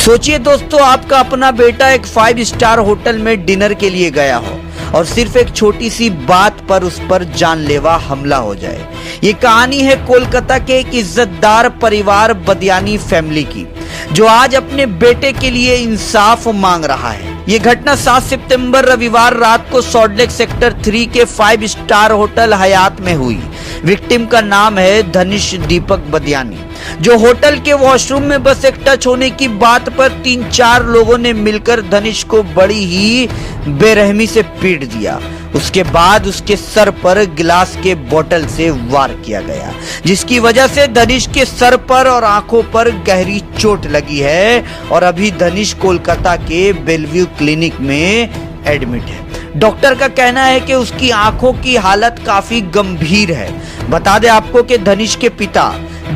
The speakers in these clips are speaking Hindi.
सोचिए दोस्तों, आपका अपना बेटा एक 5 स्टार होटल में डिनर के लिए गया हो और सिर्फ एक छोटी सी बात पर उस पर जानलेवा हमला हो जाए। ये कहानी है कोलकाता के एक इज्जतदार परिवार बदियानी फैमिली की, जो आज अपने बेटे के लिए इंसाफ मांग रहा है। ये घटना 7 सितंबर रविवार रात को सॉल्टलेक सेक्टर 3 के 5 स्टार होटल हयात में हुई। विक्टिम का नाम है धनिश दीपक बदियानी, जो होटल के वॉशरूम में बस एक टच होने की बात पर 3-4 लोगों ने मिलकर धनिश को बड़ी ही बेरहमी से पीट दिया। उसके बाद उसके सर पर गिलास के बोतल से वार किया गया, जिसकी वजह से धनिश के सर पर और आंखों पर गहरी चोट लगी है और अभी धनिश कोलकाता के बेलव्यू क्लिनिक में एडमिट है। डॉक्टर का कहना है कि उसकी आंखों की हालत काफी गंभीर है। बता दें आपको कि धनिश के पिता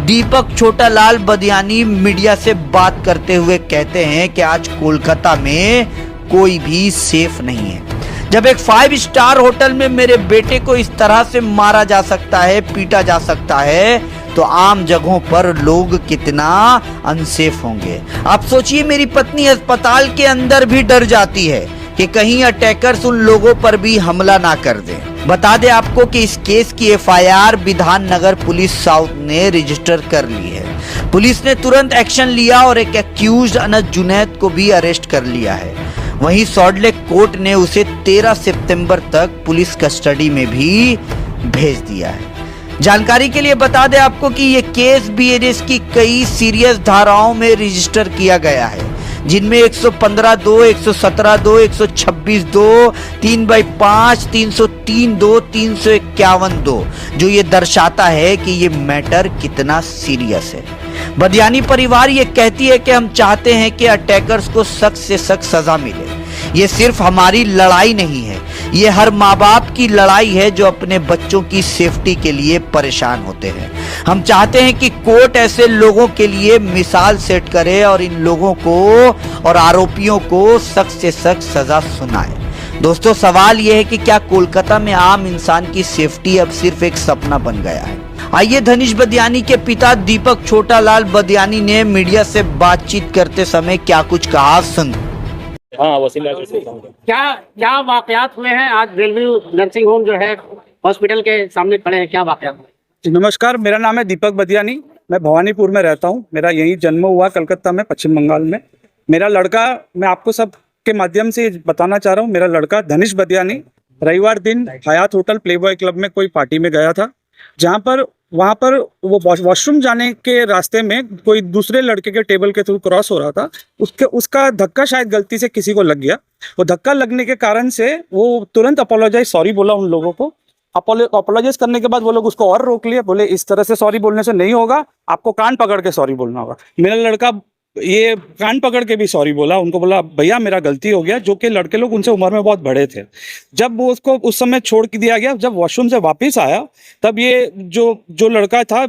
दीपक छोटालाल बदियानी मीडिया से बात करते हुए कहते हैं कि आज कोलकाता में कोई भी सेफ नहीं है। जब एक 5 स्टार होटल में मेरे बेटे को इस तरह से मारा जा सकता है, पीटा जा सकता है, तो आम जगहों पर लोग कितना अनसेफ होंगे। आप सोचिए, मेरी पत्नी अस्पताल के अंदर भी डर जाती है कि कहीं अटैकर्स उन लोगों पर भी हमला ना कर दें। बता दें आपको कि इस केस की FIR विधान नगर पुलिस साउथ ने रजिस्टर कर ली है। पुलिस ने तुरंत एक्शन लिया और एक एक्यूज्ड अनस जुनैद को भी अरेस्ट कर लिया है। वहीं सॉल्टलेक कोर्ट ने उसे 13 सितंबर तक पुलिस कस्टडी में भी भेज दिया है। जानकारी के लिए बता दें आपको कि ये केस BNS की कई सीरियस धाराओं में रजिस्टर किया गया है, जिनमें 115(2), 117(2), 126(2), 3/5, 303(2), 351(2), जो ये दर्शाता है कि ये मैटर कितना सीरियस है। बदियानी परिवार ये कहती है कि हम चाहते हैं कि अटैकर्स को सख्त से सख्त सजा मिले। ये सिर्फ हमारी लड़ाई नहीं है, ये हर माँ बाप की लड़ाई है जो अपने बच्चों की सेफ्टी के लिए परेशान होते हैं। हम चाहते हैं कि कोर्ट ऐसे लोगों के लिए मिसाल सेट करे और इन लोगों को और आरोपियों को सख्त से सख्त सजा सुनाए। दोस्तों, सवाल यह है कि क्या कोलकाता में आम इंसान की सेफ्टी अब सिर्फ एक सपना बन गया है? आइए धनिश बदियानी के पिता दीपक छोटालाल बदियानी ने मीडिया से बातचीत करते समय क्या कुछ कहा, सुन। हाँ, क्या वाकयात हुए हैं आज बेलव्यू नर्सिंग होम जो है हॉस्पिटल के सामने खड़े हैं, क्या वाकयात? नमस्कार, मेरा नाम है दीपक बदियानी। मैं भवानीपुर में रहता हूँ। मेरा यही जन्म हुआ कलकत्ता में, पश्चिम बंगाल में। मेरा लड़का, मैं आपको सब के माध्यम से बताना चाह रहा हूँ, मेरा लड़का धनिश बदियानी रविवार दिन हयात होटल प्लेबॉय क्लब में कोई पार्टी में गया था, जहाँ पर वहाँ पर वो वॉशरूम जाने के रास्ते में कोई दूसरे लड़के के टेबल के थ्रू क्रॉस हो रहा था। उसका धक्का शायद गलती से किसी को लग गया। वो धक्का लगने के कारण से वो तुरंत अपोलोजाइज, सॉरी बोला उन लोगों को। अपोलोजाइज करने के बाद वो लोग उसको और रोक लिए, बोले इस तरह से सॉरी बोलने से नहीं होगा, आपको कान पकड़ के सॉरी बोलना होगा। मेरा लड़का ये कान पकड़ के भी सॉरी बोला, उनको बोला भैया मेरा गलती हो गया, जो कि लड़के लोग उनसे उम्र में बहुत बड़े थे। जब वो उसको उस समय छोड़ के दिया गया, जब वॉशरूम से वापस आया, तब ये जो लड़का था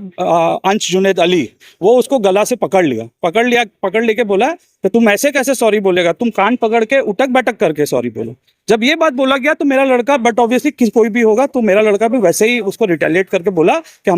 अंश जुनैद अली, वो उसको गला से पकड़ लेके बोला तो तुम ऐसे कैसे सॉरी बोलेगा, तुम कान पकड़ के उठक बैठक करके सॉरी बोलो। जब ये बात बोला गया तो मेरा लड़का, बट ऑब्वियसली कोई भी होगा तो मेरा लड़का भी वैसे ही उसको रिटेलिएट करके बोला कि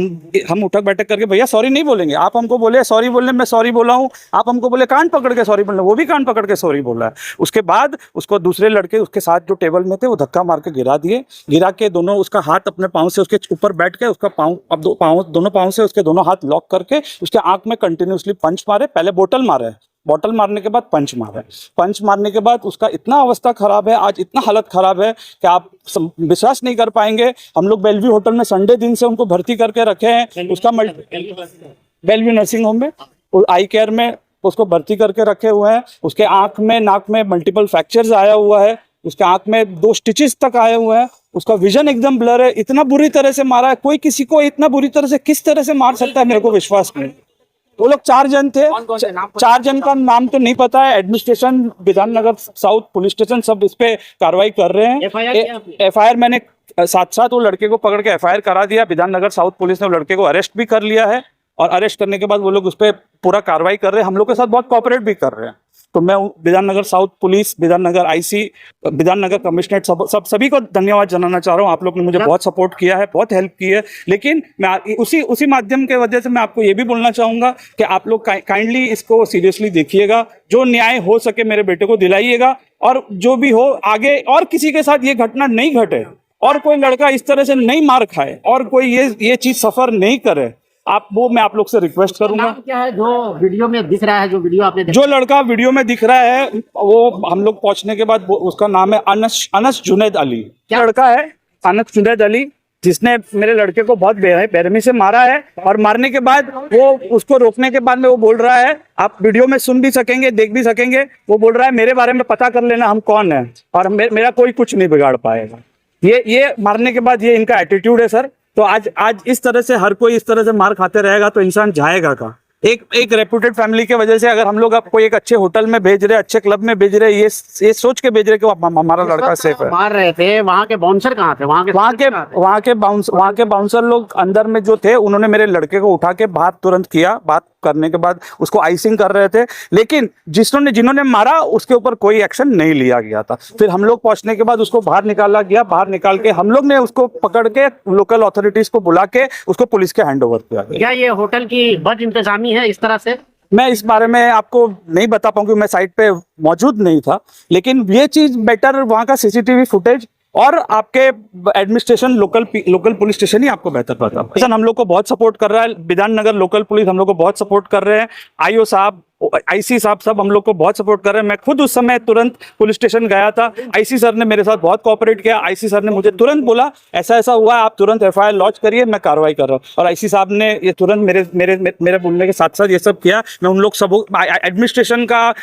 हम उठक बैठक करके भैया सॉरी नहीं बोलेंगे, आप हमको बोले सॉरी बोलने मैं सॉरी बोला हूँ, आप हमको बोले कान पकड़ के सॉरी बोलना, वो भी कान पकड़ के सॉरी बोला है। उसके बाद उसको दूसरे लड़के उसके साथ जो टेबल में थे वो धक्का मार के गिरा के दोनों उसका हाथ अपने पाँव से उसके ऊपर बैठ के उसका दोनों पाँव से उसके दोनों हाथ लॉक करके उसके आंख में कंटिन्यूसली पंच मारे। पहले बोतल मारने के बाद पंच मारने के बाद उसका इतना अवस्था खराब है, आज इतना हालत खराब है कि आप विश्वास नहीं कर पाएंगे। हम लोग बेलव्यू होटल में संडे दिन से उनको भर्ती करके रखे हैं, उसका बेलव्यू नर्सिंग होम में आई केयर में उसको भर्ती करके रखे हुए हैं। उसके आंख में, नाक में मल्टीपल फ्रैक्चर्स आया हुआ है, उसके आंख में 2 स्टिचेस तक आए हुए हैं, उसका विजन एकदम ब्लर है। इतना बुरी तरह से मारा है, कोई किसी को इतना बुरी तरह से किस तरह से मार सकता है, मेरे को विश्वास नहीं। वो लोग 4 जन थे, 4 जन का नाम तो नहीं पता है। एडमिनिस्ट्रेशन, विधान नगर साउथ पुलिस स्टेशन सब इस पे कार्रवाई कर रहे हैं। FIR मैंने साथ वो लड़के को पकड़ के FIR करा दिया। विधान नगर साउथ पुलिस ने लड़के को अरेस्ट भी कर लिया है और अरेस्ट करने के बाद वो लोग उस पर पूरा कार्रवाई कर रहे हैं, हम लोग के साथ बहुत कोऑपरेट भी कर रहे हैं। तो मैं Bidhannagar south police, Bidhannagar IC, Bidhannagar commissionerate सभी को धन्यवाद जनाना चाह रहा हूँ। आप लोग ने मुझे बहुत सपोर्ट किया है, बहुत हेल्प की है। लेकिन मैं उसी माध्यम के वजह से मैं आपको ये भी बोलना चाहूँगा कि आप लोग काइंडली इसको सीरियसली देखिएगा, जो न्याय हो सके मेरे बेटे को दिलाइएगा, और जो भी हो आगे और किसी के साथ ये घटना नहीं घटे, और कोई लड़का इस तरह से नहीं मार खाए, और कोई ये चीज सफर नहीं करे। मैं आप लोग से रिक्वेस्ट करूंगा। नाम क्या है जो वीडियो में दिख रहा है, जो वीडियो आपने देखा? जो लड़का वीडियो में दिख रहा है वो हम लोग पहुंचने के बाद उसका नाम है अनस जुनैद अली। क्या लड़का है अनस जुनैद अली, जिसने मेरे लड़के को बहुत बेरहमी से मारा है, और मारने के बाद वो उसको रोकने के बाद में वो बोल रहा है, आप वीडियो में सुन भी सकेंगे, देख भी सकेंगे, वो बोल रहा है मेरे बारे में पता कर लेना हम कौन है, और मेरा कोई कुछ नहीं बिगाड़ पाएगा। ये मारने के बाद ये इनका एटीट्यूड है सर। तो आज इस तरह से हर कोई इस तरह से मार खाते रहेगा तो इंसान जाएगा कहाँ? एक रेप्यूटेड फैमिली की वजह से अगर हम लोग आपको एक अच्छे होटल में भेज रहे, अच्छे क्लब में भेज रहे, ये सोच के भेज रहे कि हमारा लड़का सेफ है। मार रहे थे, वहाँ के बाउंसर कहाँ थे? वहाँ के बाउंसर लोग अंदर में जो थे, उन्होंने मेरे लड़के को उठा के बाहर तुरंत किया। बात करने के बाद उसको आइसिंग कर रहे थे, लेकिन जिन्होंने मारा उसके ऊपर कोई एक्शन नहीं लिया गया था। फिर हम लोग पहुंचने के बाद उसको बाहर निकाला गया। बाहर निकाल के हम लोग ने उसको पकड़ के लोकल अथॉरिटीज को बुला के उसको पुलिस के हैंड ओवर किया गया। क्या ये होटल की बद इंतजामी है इस तरह से? मैं इस बारे में आपको नहीं बता पाऊंगी, मैं साइट पे मौजूद नहीं था, लेकिन ये चीज बेटर वहाँ का सीसीटीवी फुटेज और आपके एडमिनिस्ट्रेशन लोकल पुलिस स्टेशन ही आपको बेहतर पता है। हम लोग को बहुत सपोर्ट कर रहा है, विधाननगर लोकल पुलिस हम लोग को बहुत सपोर्ट कर रहे हैं, आईओ साहब, आईसी साहब सब हम लोग को बहुत सपोर्ट कर रहे हैं। मैं खुद उस समय तुरंत पुलिस स्टेशन गया था, आईसी सर ने मेरे साथ बहुत कोऑपरेट किया। आईसी सर ने मुझे तुरंत बोला ऐसा ऐसा हुआ है, आप तुरंत एफआईआर लॉन्च करिए, मैं कार्रवाई कर रहा हूँ। और आईसी साहब ने ये तुरंत मेरे बोलने के साथ साथ ये सब किया। मैं उन लोग सब एडमिनिस्ट्रेशन का,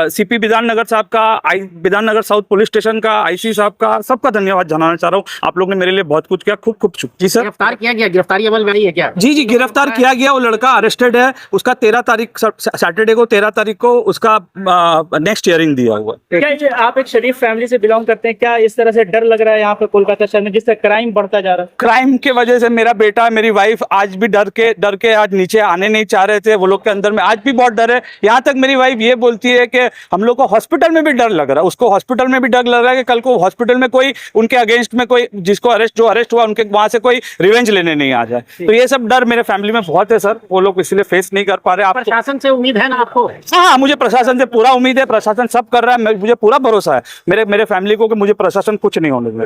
सीपी विधाननगर साहब का, विधाननगर साउथ पुलिस स्टेशन का, आईसी साहब का, सबका धन्यवाद जनाना चाह रहा हूँ। आप लोग ने मेरे लिए बहुत कुछ किया, खूब शुक्रिया। जी सर। गिरफ्तार किया गया? गिरफ्तारी अमल में आई है क्या? जी गिरफ्तार किया गया। वो लड़का अरेस्टेड है, उसका 13 तारीख सैटरडे को 13 तारीख को उसका नेक्स्ट हियरिंग दिया हुआ। क्या आप एक शरीफ फैमिली से बिलोंग करते हैं, क्या इस तरह से डर लग रहा है यहाँ पे कोलकाता शहर में जिससे क्राइम बढ़ता जा रहा है? क्राइम के वजह से मेरा बेटा, मेरी वाइफ आज भी डर के आज नीचे आने नहीं चाह रहे थे। वो लोग के अंदर में आज भी बहुत डर है। यहाँ तक मेरी वाइफ ये बोलती है कि हम लोग को हॉस्पिटल में भी डर लग रहा है, उसको हॉस्पिटल में भी डर लग रहा है कि कल को हॉस्पिटल में कोई उनके अगेंस्ट में कोई जो अरेस्ट हुआ उनके वहां से कोई रिवेंज लेने नहीं आ जाए। तो ये सब डर मेरे फैमिली में बहुत है सर, वो लोग इसलिए फेस नहीं कर पा रहे। आप प्रशासन से उम्मीद है ना आपको? हाँ, मुझे प्रशासन से पूरा उम्मीद है, प्रशासन सब कर रहा है, मुझे पूरा भरोसा है मेरे फैमिली को कि मुझे प्रशासन कुछ नहीं होने देगा।